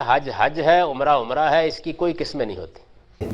حج حج ہے، عمرہ عمرہ ہے، اس کی کوئی قسمیں نہیں ہوتی۔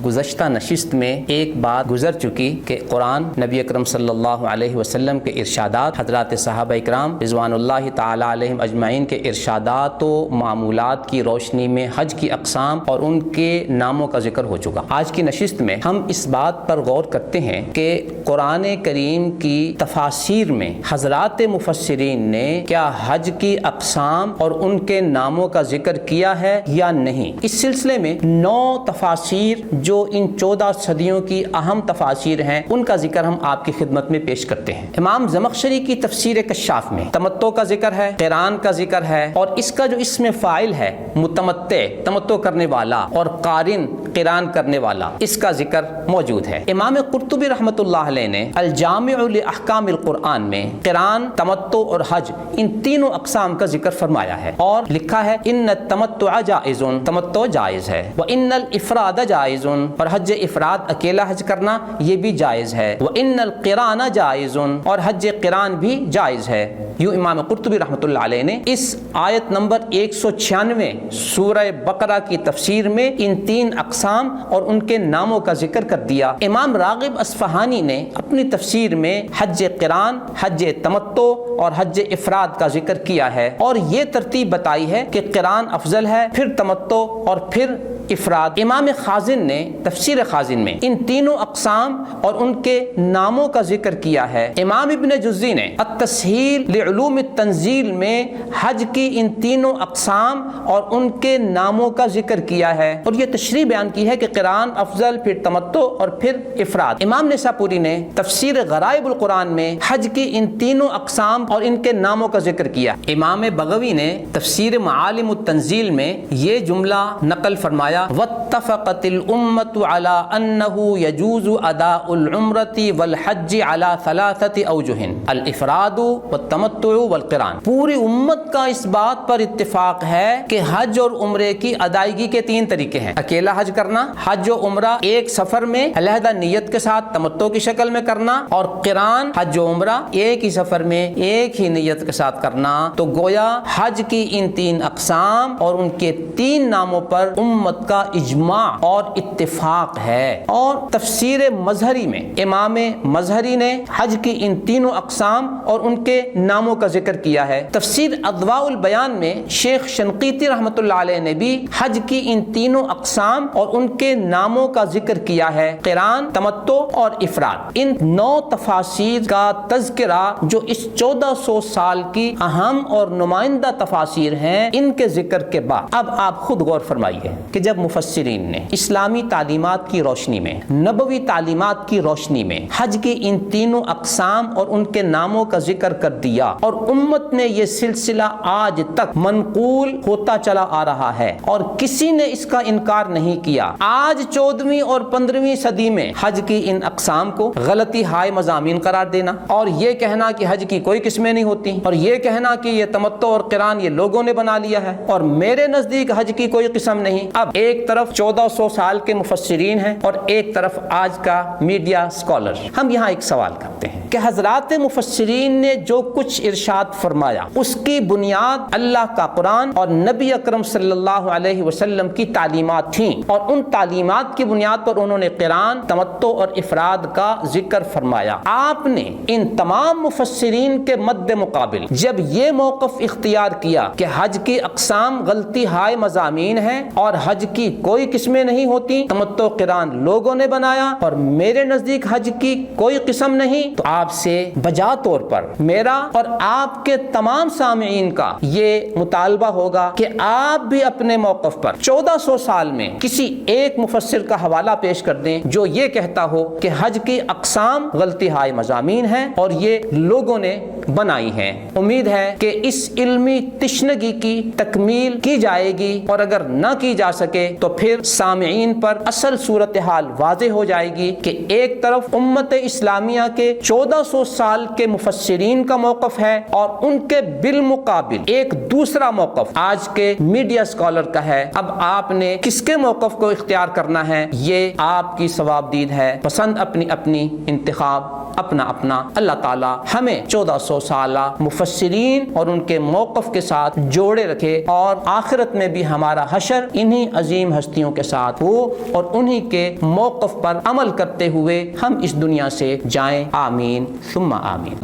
گزشتہ نشست میں ایک بات گزر چکی کہ قرآن، نبی اکرم صلی اللہ علیہ وسلم کے ارشادات، حضرات صحابہ اکرام رضوان اللہ تعالی علیہم اجمعین کے ارشادات و معمولات کی روشنی میں حج کی اقسام اور ان کے ناموں کا ذکر ہو چکا۔ آج کی نشست میں ہم اس بات پر غور کرتے ہیں کہ قرآن کریم کی تفاسیر میں حضرات مفسرین نے کیا حج کی اقسام اور ان کے ناموں کا ذکر کیا ہے یا نہیں۔ اس سلسلے میں 9 تفاسیر جو ان 14 صدیوں کی اہم تفاسیر ہیں ان کا ذکر ہم آپ کی خدمت میں پیش کرتے ہیں۔ امام زمخشری کی تفسیر کشاف میں تمتع کا ذکر ہے، قران کا ذکر ہے، اور اس کا جو اسم فاعل ہے متمتع، تمتع کرنے والا، اور قارن، قران کرنے والا، اس کا ذکر موجود ہے۔ امام قرطبی رحمۃ اللہ علیہ نے الجامع لاحکام القرآن میں قران، تمتع اور حج ان تینوں اقسام کا ذکر فرمایا ہے اور لکھا ہے ان التمتع جائز، تمتع جائز ہے، وان الافراد جائز، اور حج افراد اکیلا حج کرنا یہ بھی جائز ہے، وان القران جائز، اور حج قران بھی جائز ہے۔ یوں امام قرطبی رحمۃ اللہ علیہ نے اس آیت نمبر 196 سورہ بقرہ کی تفسیر میں ان 3 اقسام اور ان کے ناموں کا ذکر کر دیا۔ امام راغب اصفہانی نے اپنی تفسیر میں حج قران، حج تمتع اور حج افراد کا ذکر کیا ہے اور یہ ترتیب بتائی ہے کہ قران افضل ہے، پھر تمتع اور پھر افراد۔ امام خازن نے تفسیر خازن میں ان تینوں اقسام اور ان کے ناموں کا ذکر کیا ہے۔ امام ابن جزی نے التسہیل لعلوم التنزیل میں حج کی ان تینوں اقسام اور ان کے ناموں کا ذکر کیا ہے اور یہ تشریح بیان کی ہے کہ قران افضل، پھر تمتع اور پھر افراد۔ امام نساپوری نے تفسیر غرائب القرآن میں حج کی ان تینوں اقسام اور ان کے ناموں کا ذکر کیا۔ امام بغوی نے تفسیر معالم التنزیل میں یہ جملہ نقل فرمایا واتفقت الامت على انه يجوز اداء العمرة والحج على 3 اوجه الافراد والتمتع والقران۔ پوری امت کا اس بات پر اتفاق ہے کہ حج اور عمرے کی ادائیگی کے 3 طریقے ہیں۔ اکیلا حج کرنا، حج و عمرہ ایک سفر میں علیحدہ نیت کے ساتھ تمتع کی شکل میں کرنا، اور قران، حج و عمرہ ایک ہی سفر میں ایک ہی نیت کے ساتھ کرنا۔ تو گویا حج کی ان 3 اقسام اور ان کے 3 ناموں پر امت کا اجماع اور اتفاق ہے۔ اور تفسیر مظہری میں امام مظہری نے حج کی ان تینوں اقسام اور ان کے ناموں کا ذکر کیا ہے۔ تفسیر اضواء البیان میں شیخ شنقیطی رحمۃ اللہ علیہ نے بھی حج کی ان تینوں اقسام اور ان کے ناموں کا ذکر کیا ہے، قران، تمتع اور افراد۔ ان 9 تفاسیر کا تذکرہ جو اس 1400 سال کی اہم اور نمائندہ تفاسیر ہیں، ان کے ذکر کے بعد اب آپ خود غور فرمائیے کہ جب مفسرین نے اسلامی تعلیمات کی روشنی میں، نبوی تعلیمات کی روشنی میں حج کی ان تینوں اقسام اور ان کے ناموں کا ذکر کر دیا اور امت نے یہ سلسلہ آج تک منقول ہوتا چلا آ رہا ہے اور کسی نے اس کا انکار نہیں کیا، آج 14ویں اور 15ویں صدی میں حج کی ان اقسام کو غلطی ہائے مضامین قرار دینا اور یہ کہنا کہ حج کی کوئی قسمیں نہیں ہوتی اور یہ کہنا کہ یہ تمتع اور قران یہ لوگوں نے بنا لیا ہے اور میرے نزدیک حج کی کوئی قسم نہیں۔ اب ایک طرف 1400 سال کے مفسرین ہیں اور ایک طرف آج کا میڈیا اسکالر۔ ہم یہاں ایک سوال کرتے ہیں کہ حضرات مفسرین نے جو کچھ ارشاد فرمایا اس کی بنیاد اللہ کا قرآن اور نبی اکرم صلی اللہ علیہ وسلم کی تعلیمات تھیں اور ان تعلیمات کی بنیاد پر انہوں نے قران، تمتع اور افراد کا ذکر فرمایا۔ آپ نے ان تمام مفسرین کے مد مقابل جب یہ موقف اختیار کیا کہ حج کی اقسام غلطی ہائے مضامین ہیں اور حج کی کوئی قسمیں نہیں ہوتی، تمتع قران لوگوں نے بنایا اور میرے نزدیک حج کی کوئی قسم نہیں، تو آپ سے بجا طور پر میرا اور آپ کے تمام سامعین کا یہ مطالبہ ہوگا کہ آپ بھی اپنے موقف پر 1400 سال میں کسی ایک مفسر کا حوالہ پیش کر دیں جو یہ کہتا ہو کہ حج کی اقسام غلطی ہائے مضامین ہیں اور یہ لوگوں نے بنائی ہیں۔ امید ہے کہ اس علمی تشنگی کی تکمیل کی جائے گی اور اگر نہ کی جا سکے تو پھر سامعین پر اصل صورتحال واضح ہو جائے گی کہ ایک طرف امت اسلامیہ کے 1400 سال کے مفسرین کا موقف ہے اور ان کے بالمقابل ایک دوسرا موقف آج کے میڈیا اسکالر کا ہے۔ اب آپ نے کس کے موقف کو اختیار کرنا ہے یہ آپ کی ثواب دید ہے، پسند اپنی اپنی، انتخاب اپنا اپنا۔ اللہ تعالی ہمیں 1400 سو سالہ مفسرین اور ان کے موقف کے ساتھ جوڑے رکھے، اور آخرت میں بھی ہمارا حشر انہی عظیم ہستیوں کے ساتھ ہو اور انہی کے موقف پر عمل کرتے ہوئے ہم اس دنیا سے جائیں، آمین ثم آمین۔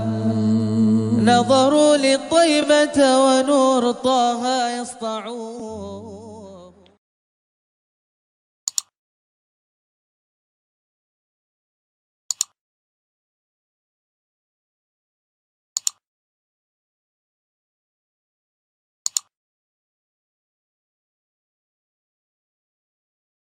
نظروا للطيبة ونور طه يسطعون